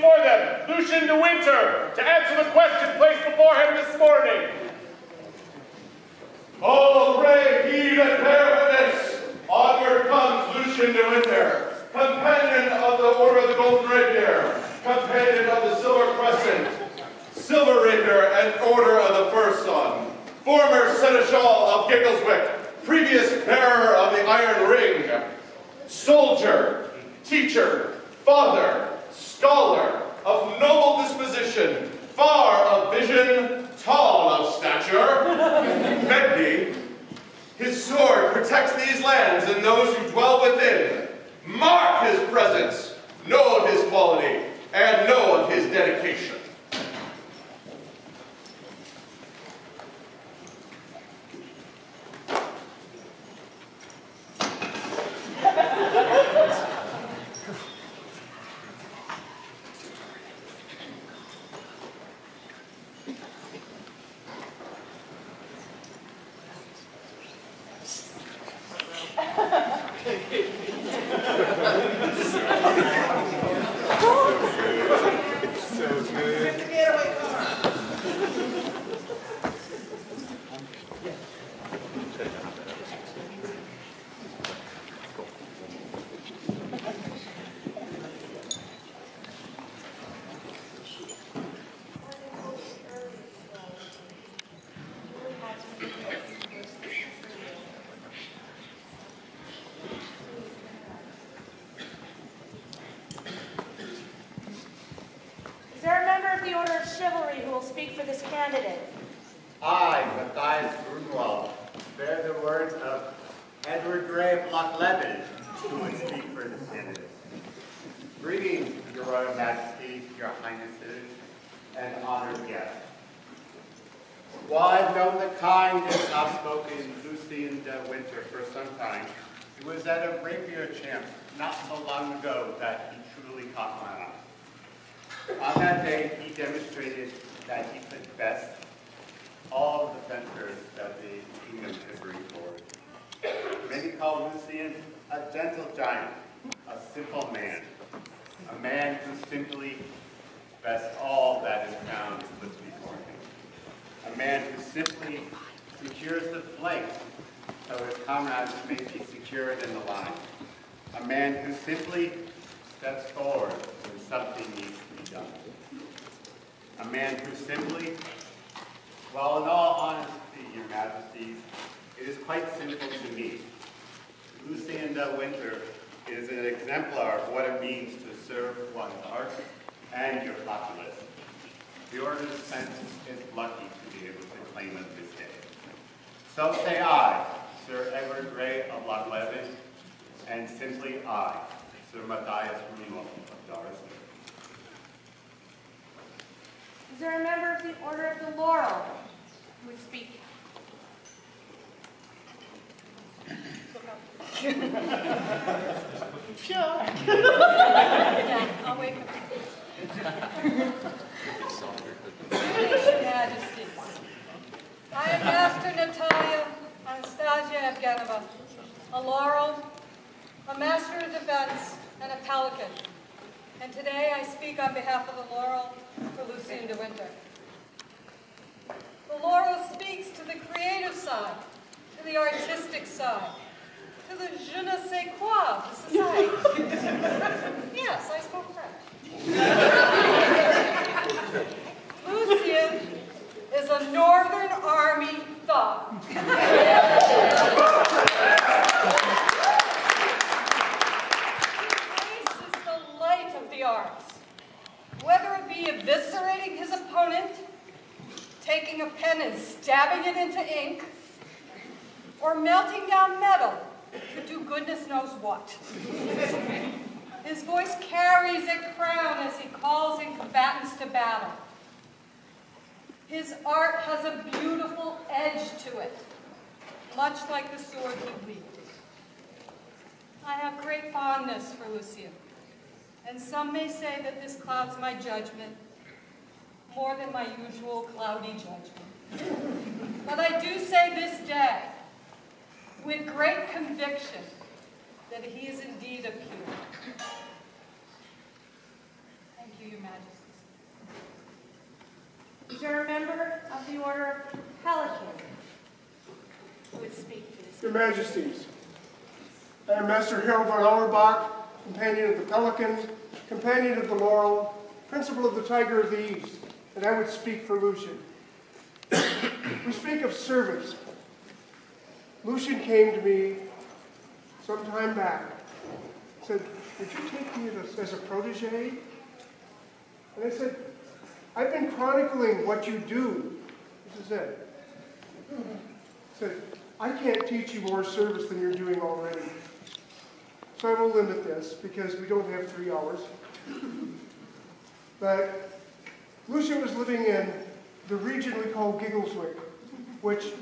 before them Lucien de Wyntere to answer the question placed before him this morning. Oh, brave ye that bear witness! Onward comes Lucien de Wyntere, companion of the Order of the Golden Rapier, companion of the Silver Crescent, Silver Rapier, and Order of the First Son, former Seneschal of Giggleswick, previous bearer of the Iron Ring, soldier, teacher, father, scholar, of noble disposition, far of vision, tall of stature, Medley. His sword protects these lands and those who dwell within. Mark his presence, know of his quality, and know of his dedication. Chivalry who will speak for this candidate. I, Matthias Grunwold, bear the words of Edward Grey of Lochleven, who will speak for this candidate. Greetings, Your Royal Majesties, Your Highnesses, and honored guests. While I've known the kind and soft-spoken Lucien de Wyntere for some time, it was at a rapier champ not so long ago that he truly caught my eye. On that day, he demonstrated that he could best all of the ventures that the Ingen could bring forward. Many call Lucien a gentle giant, a simple man, a man who simply bests all that is found put before him, a man who simply secures the flank so his comrades may be secured in the line, a man who simply steps forward when something needs to be done. A man who simply, well, in all honesty, Your Majesties, it is quite simple to me. Lucien de Wyntere is an exemplar of what it means to serve one's art and your populace. The Order of Defense is lucky to be able to claim it this day. So say I, Sir Edward Grey of Lochleven, and simply I, Sir Matthias Grunwold of Darcy. Is there a member of the Order of the Laurel who would speak? Sure. Yeah, I'll wait for you. Your Majesty, I am Master Nataliia, Anastasiia Evgenova, a Laurel, a Master of Defense, and a Pelican. And today I speak on behalf of the Laurel for Lucien de Wyntere. The Laurel speaks to the creative side, to the artistic side, to the je ne sais quoi of the society. Yes, I spoke French. Lucien is a Northern Army thug. The arts, whether it be eviscerating his opponent, taking a pen and stabbing it into ink, or melting down metal to do goodness knows what. His voice carries a crown as he calls in combatants to battle. His art has a beautiful edge to it, much like the sword he wields. I have great fondness for Lucien. And some may say that this clouds my judgment more than my usual cloudy judgment. But I do say this day, with great conviction, that he is indeed a peer. Thank you, Your Majesty. Is there a member of the Order of Pelican who would speak for this? Your Majesties, I am Master Harold von Auerbach, companion of the Pelican, companion of the Laurel, principal of the Tiger of the East, and I would speak for Lucien. We speak of service. Lucien came to me some time back, said, "Would you take me as a protege?" And I said, "I've been chronicling what you do." This is it. I said, "I can't teach you more service than you're doing already. So I will limit this because we don't have 3 hours." But Lucien was living in the region we call Giggleswick, which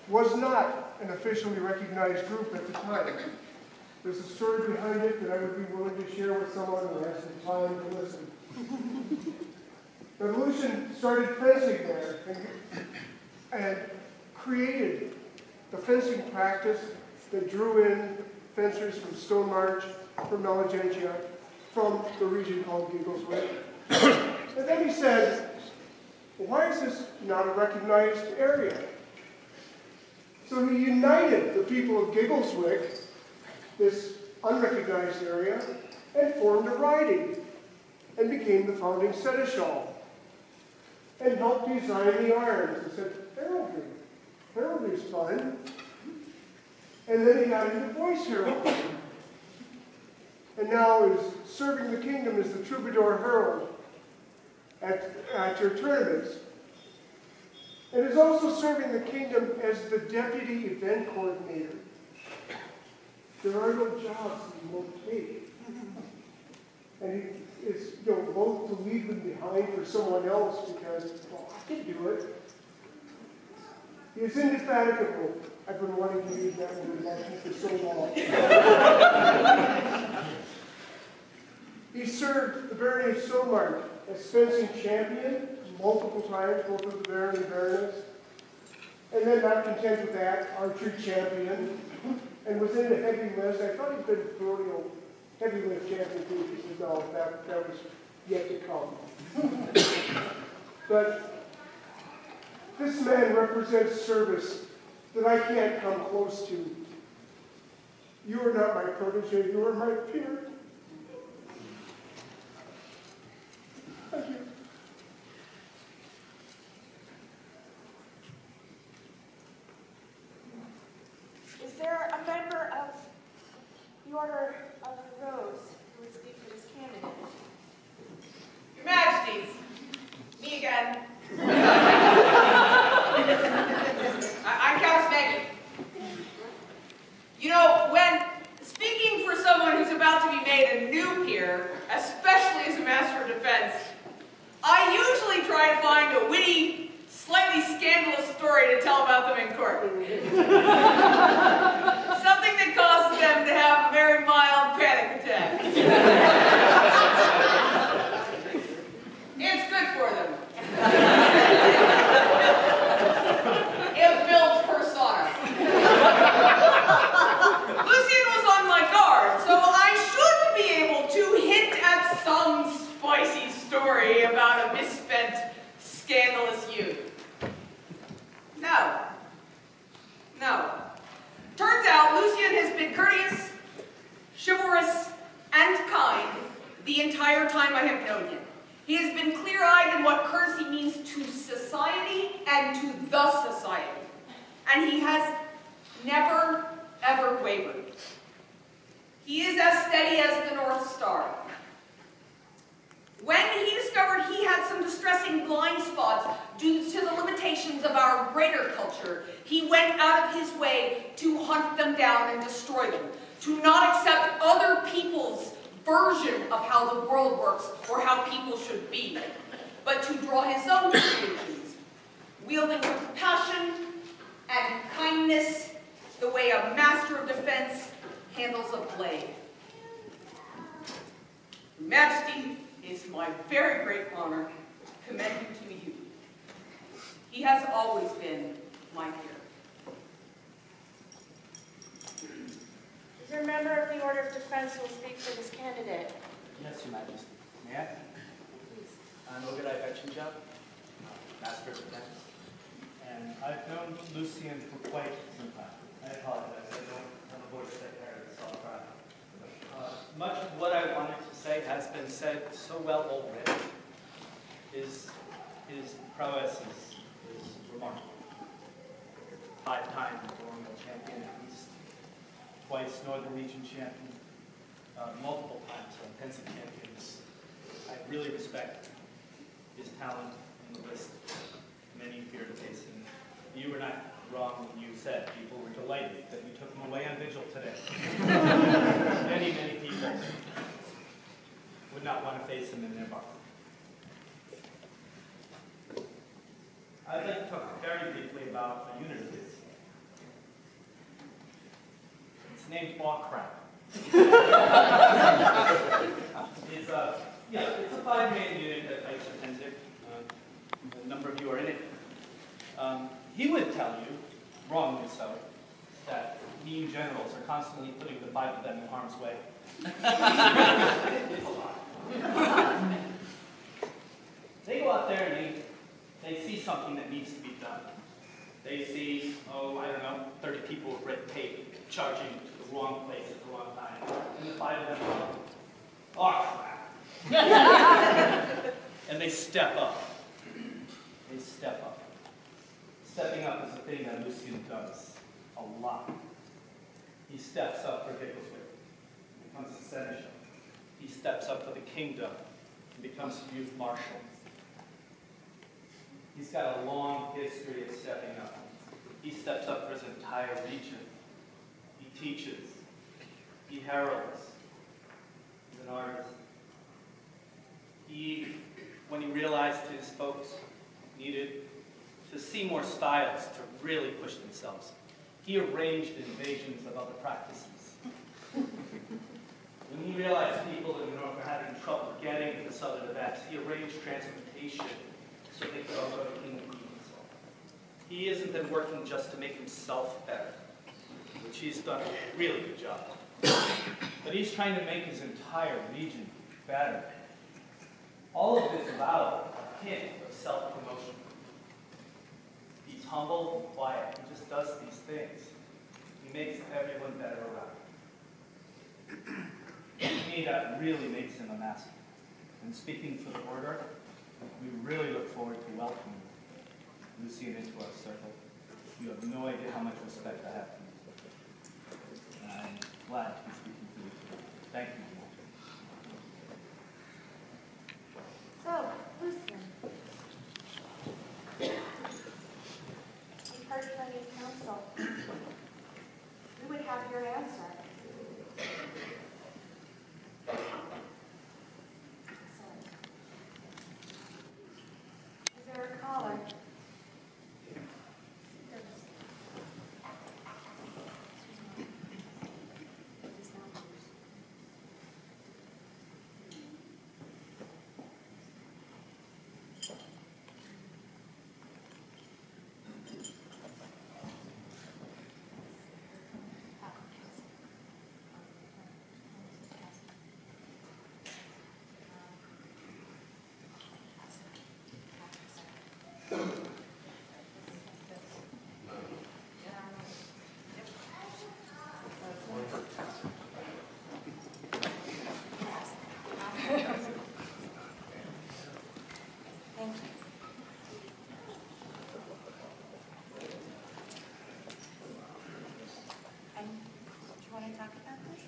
was not an officially recognized group at the time. There's a story behind it that I would be willing to share with someone who has some time to listen. But Lucien started fencing there and created the fencing practice that drew in fencers from Stone March, from Nataliia, from the region called Giggleswick. And then he said, "Why is this not a recognized area?" So he united the people of Giggleswick, this unrecognized area, and formed a riding and became the founding seneschal and helped design the arms and said, "Heraldry. Heraldry's fun." And then he got into voice heraldry. And now is serving the kingdom as the troubadour herald at your tournaments. And is also serving the kingdom as the deputy event coordinator. There are no jobs that he won't take. And he is loath to leave them behind for someone else because, well, I can do it. He is indefatigable. I've been wanting to use that word for so long. He served the barony of Stone as fencing champion multiple times, both with the baron and baroness. And then, not content with that, archery champion, and was into heavy lifts. I thought he'd been baronial heavy lift champion too. He said, no, that was yet to come. But this man represents service that I can't come close to. You are not my protege, you are my peer. Thank you. Is there a member of the Order of the Rose who would speak for this candidate? Your Majesties, me again. I'm Countess Maggie. You know, when speaking for someone who's about to be made a new peer, especially as a Master of Defense, I usually try to find a witty, slightly scandalous story to tell about them in court. Something that causes them to have a very mild panic attack. It's good for them. It builds persona. Lucien was on my guard, so I should be able to hint at some spicy story about a misspent, scandalous youth. No. Turns out Lucien has been courteous, chivalrous, and kind the entire time I have known him. He has been clear-eyed in what courtesy means to society and to the society. And he has never, ever wavered. He is as steady as the North Star. When he discovered he had some distressing blind spots due to the limitations of our greater culture, he went out of his way to hunt them down and destroy them, to not accept other people's version of how the world works or how people should be, but to draw his own conclusions, wielding with compassion and kindness the way a Master of Defense handles a blade. Your Majesty, it is my very great honor to commend him to you. He has always been my peer. Is there a member of the Order of Defense who will speak for this candidate? Yes, Your Majesty. May I? Becinjab, master of defense. And I've known Lucien for quite some time. I apologize, I don't have a voice that carries all around. Much of what I wanted to say has been said so well already. His prowess is remarkable. 5-time Grunwold champion at least, twice Northern Region champion, multiple times offensive champions. I really respect his talent and the list. Many fear to face him. You were not wrong when you said people were delighted that we took him away on vigil today. Many people would not want to face him in their bar. I'd like to talk very briefly about a unit of his. It's named Auerbach. It's a 5-man unit that fights offensive. A number of you are in it. He would tell you, wrongly so, that mean generals are constantly putting the 5 of them in harm's way. It's a lot. They go out there and they see something that needs to be done. They see, 30 people with red tape charging to the wrong place at the wrong time. And the 5 of them go, oh crap. And they step up. They step up. Stepping up is a thing that Lucien does a lot. He steps up for Biggleswick, becomes a seneschal. He steps up for the kingdom and becomes a youth marshal. He's got a long history of stepping up. He steps up for his entire region. He teaches. He heralds. He's an artist. When he realized his folks needed to see more styles to really push themselves, he arranged invasions of other practices. When he realized people in the north were having trouble getting to southern events, he arranged transportation so they could all go to Ingen. He isn't been working just to make himself better, which he's done a really good job of. But he's trying to make his entire region better. All of this without a hint of self-promotion. He's humble and quiet. He just does these things. He makes everyone better around. To me, that really makes him a master. And speaking for the order, we really look forward to welcoming Lucien into our circle. You have no idea how much respect I have for you. And I'm glad to be speaking to you today. Thank you. So, Lucien, you've heard plenty of counsel. We would have your answer. Is there a caller? Talk about this?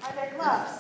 Are there gloves?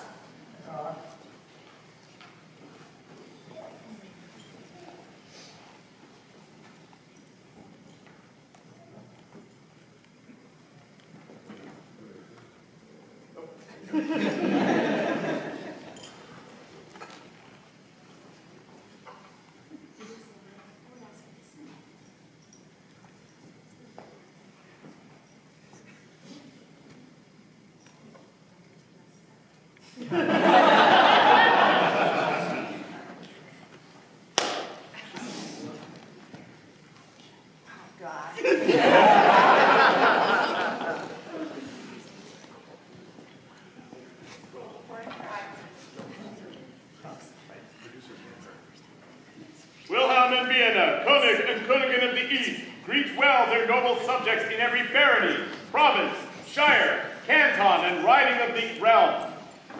Wilhelm and Vienna, König and Königin of the East, greet well their noble subjects in every barony, province, shire, canton, and riding of the realm.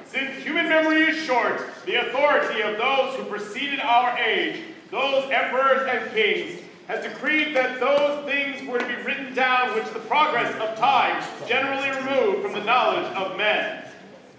Since human memory is short, the authority of those who preceded our age, those emperors and kings, has decreed that those things were to be written down which the progress of time generally removed from the knowledge of men.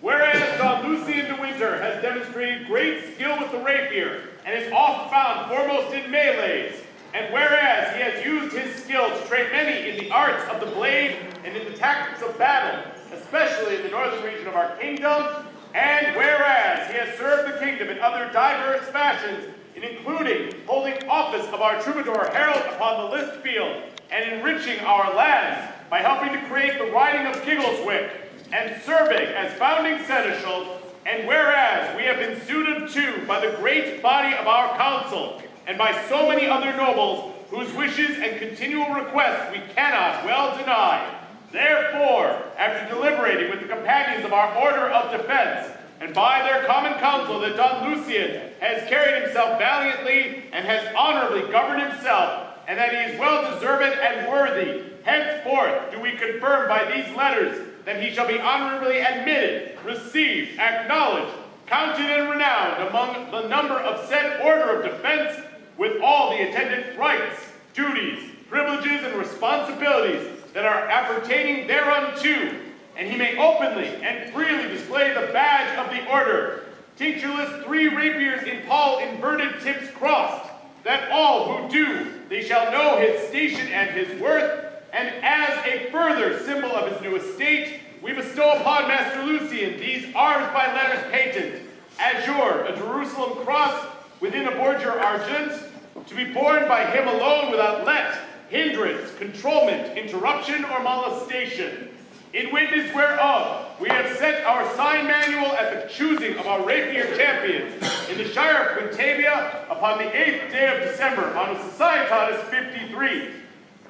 Whereas Don Lucien de Wyntere has demonstrated great skill with the rapier, and is oft found foremost in melees, and whereas he has used his skill to train many in the arts of the blade and in the tactics of battle, especially in the northern region of our kingdom, and whereas he has served the kingdom in other diverse fashions, including holding office of our troubadour herald upon the list field, and enriching our lands by helping to create the riding of Giggleswick, and serving as founding seneschal, and whereas we have been suited to by the great body of our council, and by so many other nobles, whose wishes and continual requests we cannot well deny. Therefore, after deliberating with the companions of our order of defense, and by their common counsel that Don Lucien has carried himself valiantly and has honorably governed himself, and that he is well deserved and worthy, henceforth do we confirm by these letters that he shall be honorably admitted, received, acknowledged, counted and renowned among the number of said order of defense, with all the attendant rights, duties, privileges, and responsibilities that are appertaining thereunto, and he may openly and freely display the badge of the order, tinctureless 3 rapiers in pall inverted tips crossed, that all who do, they shall know his station and his worth, and as a further symbol of his new estate, we bestow upon Master Lucien these arms by letters patent, azure, a Jerusalem cross within a bordure argent, to be borne by him alone without let, hindrance, controlment, interruption, or molestation. In witness whereof, we have set our sign manual at the choosing of our rapier champions in the Shire of Quintavia upon the 8th day of December on Sviatoslavina 53.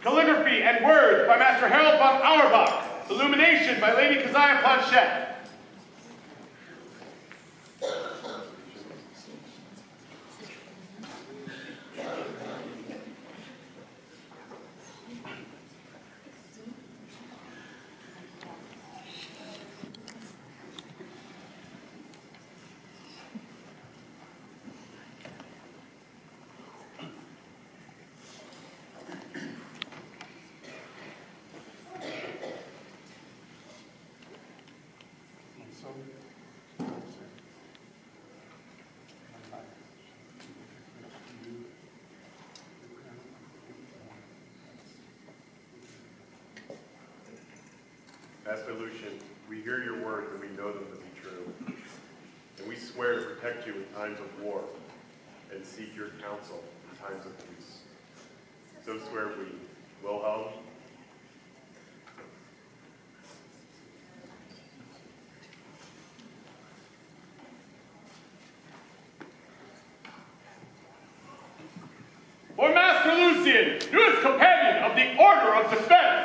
Calligraphy and words by Master Harold von Auerbach. Illumination by Lady Keziah Planchette. Master Lucien, we hear your words and we know them to be true. And we swear to protect you in times of war and seek your counsel in times of peace. So swear we. Wilhelm? For Master Lucien, newest companion of the Order of Defense,